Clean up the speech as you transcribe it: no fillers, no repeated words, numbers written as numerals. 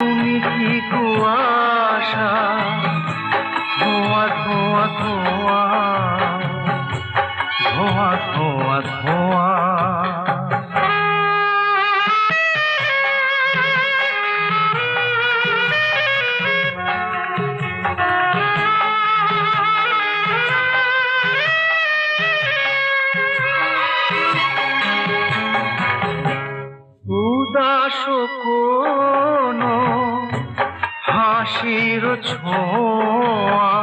তুমি কি কুয়াশা, ধোঁয়া ধোঁয়া ধোঁয়া, ধোঁয়া ধোঁয়া ধোঁয়া। উদাস কোনো হাসির ছোঁয়া